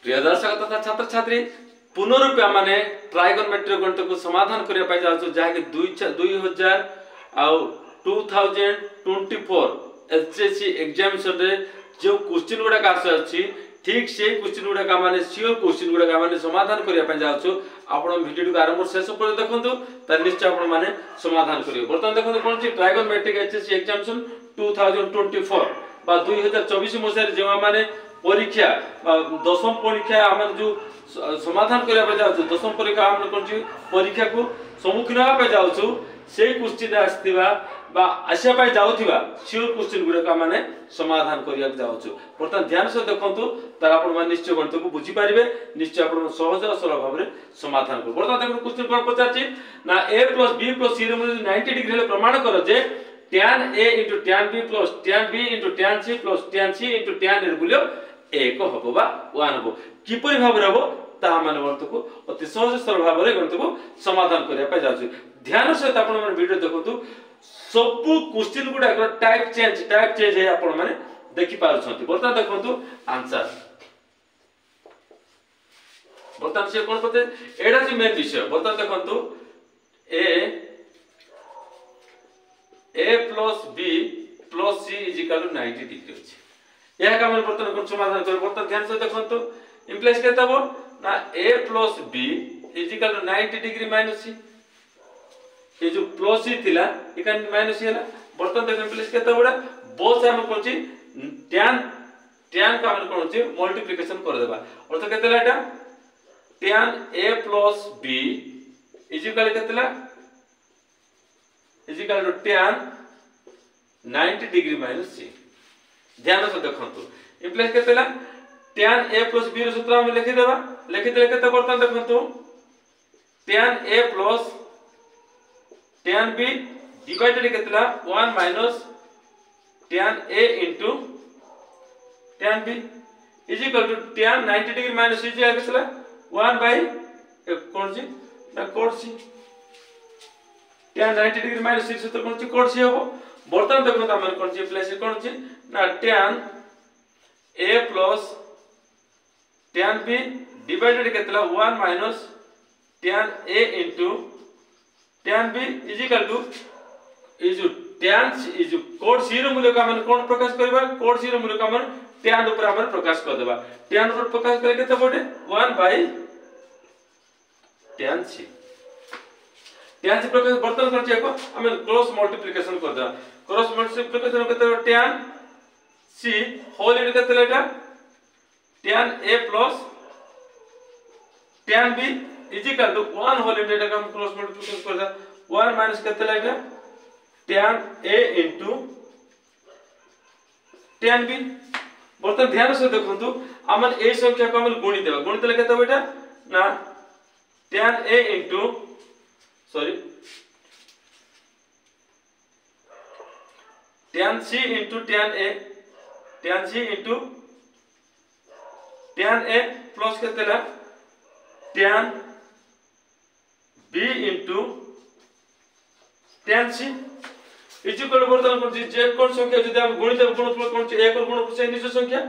प्रिय दर्शक तथा छात्र छात्री पुनरुपे माने ट्राइगोनोमेट्री गणित को समाधान करिया पाई जाउछु जहा कि 2000 आउ 2024 एचएससी एग्जामिनेशन रे जो क्वेश्चन गुडा का अछि ठीक से क्वेश्चन गुडा का माने सियोर क्वेश्चन गुडा का माने समाधान करिया पाई जाउछु आपण वीडियो को आरंभ शेष पर देखंतु त निश्चय आपण माने समाधान करियो वर्तमान देखंतु कोन छि ट्राइगोनोमेट्रिक एचएससी एग्जामिनेशन 2024 बा 2024 मसिया जेवा माने परीक्षा दशम परीक्षा हम जो समाधान करिया पे जाउछु दशम परीक्षा हम कोन छि परीक्षा को सम्मुखीन होबा पे जाउछु से क्वेश्चन आस्थिबा बा आशा पाई जाउथिबा सियोर क्वेश्चन गुडा का माने समाधान करिया जाउछु वर्तमान ध्यान से देखंतु तार आपण माने निश्चय गणित को बुझी पारिबे निश्चय आपण सहज और सरल भाबरे समाधान कर वर्तमान देखो क्वेश्चन कोन पचाछि ना a + b + c रे 90 डिग्री ले प्रमाण करो जे tan a * tan b + tan b * tan c + tan c * tan a बोलियो 1 हबो बा 1 हबो किपरि भाबरे हबो ता माने गणित को अति सहज सरल भाबरे गणित को समाधान करिया पाई जाउछु ध्यान से आपण माने वीडियो देखंतु सब क्वेश्चन गुडा टाइप चेंज है आपण माने देखि पारुछंती वर्तमान देखंतु आंसर वर्तमान से कोन पते एडा जे मेन विषय वर्तमान देखंतु a + b + c = 90 डिग्री अछि या का मन वर्तमान कोन समाधान कर वर्तमान ध्यान से देखंतु इंप्लाइज केता हो ना a + b = 90 डिग्री - c ये जो प्लस ही थिला इकन माइनस हैला वर्तमान देख इंप्लाइज केता बडा बोथ हम कोन छि tan का हम कोन छि मल्टीप्लिकेशन कर देबा अर्थ केतेला एटा tan a + b = केतेला tan 90 degree - c ध्यान से देखंतु इंप्लाइज केतेला tan a + b रो सूत्र हम लिखि देबा लिखि देले केते वर्तमान देखंतु tan a + tan b divided केतला 1 - tan a into tan b tan 90 degree - c जे केतला 1 कोन छि ना cot c tan 90 degree - c सूत्र कोन छि कोड सी हो वर्तमान देखो त हम कोन छि प्लेस कोन छि ना tan a + tan b divided केतला 1 - tan a into tan b is tan is cot c रो मूल्य का हम कोन प्रकाश करबा कोड c रो मूल्य का हम tan ऊपर हम प्रकाश कर देबा tan ऊपर प्रकाश करे केते पड़े 1 / tan c tan c प्रकाश बर्तन कर छे को हम क्रॉस मल्टीप्लिकेशन कर देबा क्रॉस मल्टीप्लिकेशन केते tan c होल इन केते लेटा tan a + tan b = 1 होल इन डेटा का हम क्रॉस मल्टीप्लिकेशन कर दा 1 - केते लेटा tan a into tan b बर्तन ध्यान से देखंतु हमन ए संख्या को हम गुणी देबा गुणी देले केते बेटा ना tan a into tan c into tan a tan c into tan a plus केतेला tan b into tan c equal बर्तन कोन जे कोन संख्या जदि हम गुणित गुणनफल कोन छ 1 और गुणनफल से निश्चित संख्या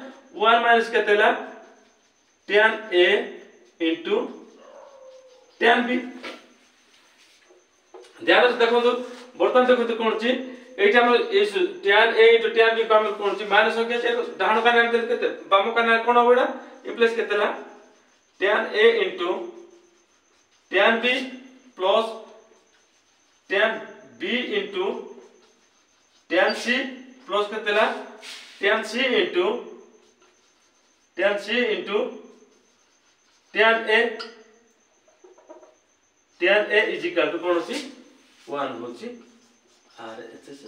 1 - केतेला tan a into tan b ध्यान से देखंतु बर्तन देखंतु कोन छ एटा हम tan a into tan b का हम कोन छ माइनस संख्या छै डाहण का नाम केते बाम का नाम कोन होबा implies केतेला tan a into tan b plus tan b into tan c plus केतेला tan c into tan a = कोन छि 1 होछि आर एचएस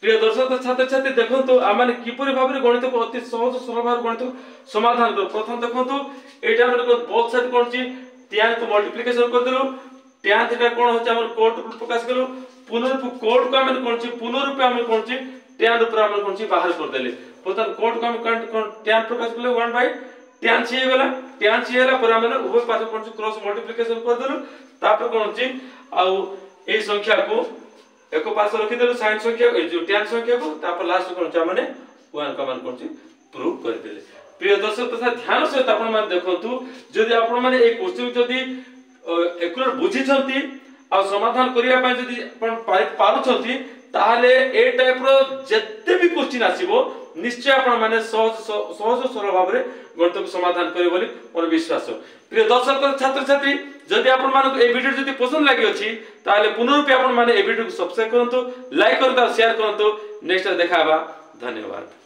प्रिय दर्शक छात्र छात्री देखंतु आ माने किपरि भाबरे गणित को अति सहज सरल भाबरे गणित समाधान कर प्रथम देखंतु एटा हमर को बोथ साइड कोन छि tan को मल्टीप्लिकेशन कर देलु tan थीटा कोन होछ हमर कोड प्रकाश करू पुनरुप कोड को हम कोन छि पुनरुप हम कोन छि tan ऊपर हम कोन छि बाहर कर देले प्रथम कोड को हम tan प्रकाश करले 1 / tan c गेला tan c होला पर हम उभय पास कोन छि क्रॉस मल्टीप्लिकेशन कर देलु तापर कोन छि आ ए संख्या को एक पास रखि देलु sin संख्या जो tan संख्या को तापर लास्ट कोन छि माने 1 का मान कोन छि प्रूव करदेले। प्रिय दर्शक तथा ध्यान सहित आपण माने देखंतु जदि आपण माने ए क्वेश्चन जदि एक्युरेट बुझी छंती आ समाधान करिया पय जदि आपण पारु छंती ताहले ए टाइप रो जत्ते भी क्वेश्चन आसीबो निश्चय आपण माने सहज सरल भाव रे गणित को समाधान करियो बोली मोर विश्वास। प्रिय दर्शक छात्र छात्री जदि आपण माने ए वीडियो जदि पसंद लागि अछि ताहले पुनरुपि आपण माने ए वीडियो को सब्सक्राइब करंतु, लाइक करंतु, शेयर करंतु। नेक्स्ट देखाबा। धन्यवाद।